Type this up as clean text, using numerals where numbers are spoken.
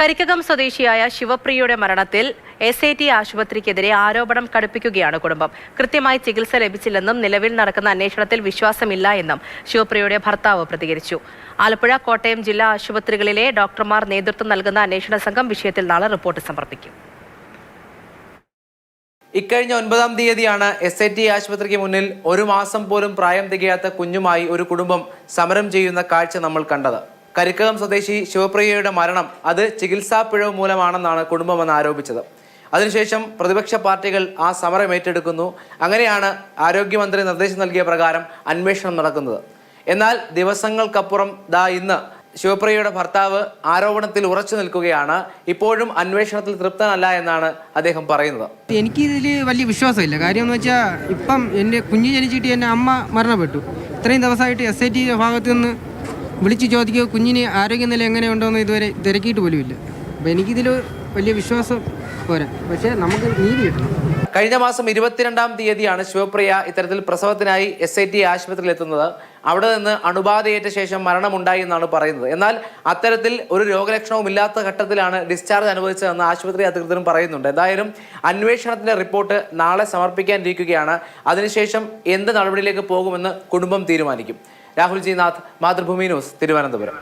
കരിക്കകം സ്വദേശിയായ ശിവപ്രിയയുടെ മരണത്തിൽ SAT ആശുപത്രിക്കെതിരെ ആരോപണം കടുപ്പിക്കുകയാണ് കുടുംബം. കൃത്യമായി ചികിത്സ ലഭിച്ചില്ലെന്നും നിലവിൽ നടക്കുന്ന അന്വേഷണത്തിൽ വിശ്വാസമില്ല എന്നും ശിവപ്രിയയുടെ ഭർത്താവ് പ്രതികരിച്ചു. ആലപ്പുഴ, കോട്ടയം ജില്ലാ ആശുപത്രികളിലെ ഡോക്ടർമാർ നേതൃത്വം നൽകുന്ന അന്വേഷണ സംഘം വിഷയത്തിൽ നാളെ റിപ്പോർട്ട് സമർപ്പിക്കും. ഇക്കഴിഞ്ഞ 9-ാം തീയതിയാണ് SAT ആശുപത്രിക്ക് മുന്നിൽ 1 മാസം പോലും പ്രായം തികയാത്ത കുഞ്ഞുമായി ഒരു കുടുംബം സമരം ചെയ്യുന്ന കാഴ്ച നമ്മൾ കണ്ടത്. കരിക്കകം സ്വദേശി ശിവപ്രിയയുടെ മരണം അത് ചികിത്സാ പിഴവ് മൂലമാണെന്നാണ് കുടുംബമെന്ന് ആരോപിച്ചത്. അതിനുശേഷം പ്രതിപക്ഷ പാർട്ടികൾ ആ സമരം ഏറ്റെടുക്കുന്നു. അങ്ങനെയാണ് ആരോഗ്യമന്ത്രി നിർദ്ദേശം നൽകിയ പ്രകാരം അന്വേഷണം നടക്കുന്നത്. എന്നാൽ ദിവസങ്ങൾക്കപ്പുറം ഇന്ന് ശിവപ്രിയയുടെ ഭർത്താവ് ആരോപണത്തിൽ ഉറച്ചു നിൽക്കുകയാണ്. ഇപ്പോഴും അന്വേഷണത്തിൽ തൃപ്തനല്ല എന്നാണ് അദ്ദേഹം പറയുന്നത്. എനിക്കിതിൽ വലിയ വിശ്വാസമില്ല. കാര്യം എന്ന് വെച്ചാൽ ഇപ്പം എൻ്റെ കുഞ്ഞ് ജനിച്ചിട്ട് എൻ്റെ അമ്മ മരണപ്പെട്ടു. ഇത്രയും ദിവസമായിട്ട് SAT ഭാഗത്തു നിന്ന് വിളിച്ച് ചോദിക്കുക കുഞ്ഞിന് ആരോഗ്യനില എങ്ങനെയുണ്ടോ എന്ന് ഇതുവരെ തിരക്കിയിട്ട് പോലുമില്ല. അപ്പോൾ എനിക്കിതിൽ വലിയ വിശ്വാസം പോരാ. പക്ഷേ നമുക്ക് നീതി കിട്ടണം. കഴിഞ്ഞ മാസം 22-ാം തീയതിയാണ് ശിവപ്രിയ ഇത്തരത്തിൽ പ്രസവത്തിനായി SAT ആശുപത്രിയിൽ എത്തുന്നത്. അവിടെ നിന്ന് അണുബാധയേറ്റ ശേഷം മരണമുണ്ടായി എന്നാണ് പറയുന്നത്. എന്നാൽ അത്തരത്തിൽ ഒരു രോഗലക്ഷണവും ഇല്ലാത്ത ഘട്ടത്തിലാണ് ഡിസ്ചാർജ് അനുവദിച്ചതെന്ന് ആശുപത്രി അധികൃതരും പറയുന്നുണ്ട്. എന്തായാലും അന്വേഷണത്തിന്റെ റിപ്പോർട്ട് നാളെ സമർപ്പിക്കാനിരിക്കുകയാണ്. അതിനുശേഷം എന്ത് നടപടിയിലേക്ക് പോകുമെന്ന് കുടുംബം തീരുമാനിക്കും. Rahul G Nath, Mathrubhumi news, Thiruvananthapuram.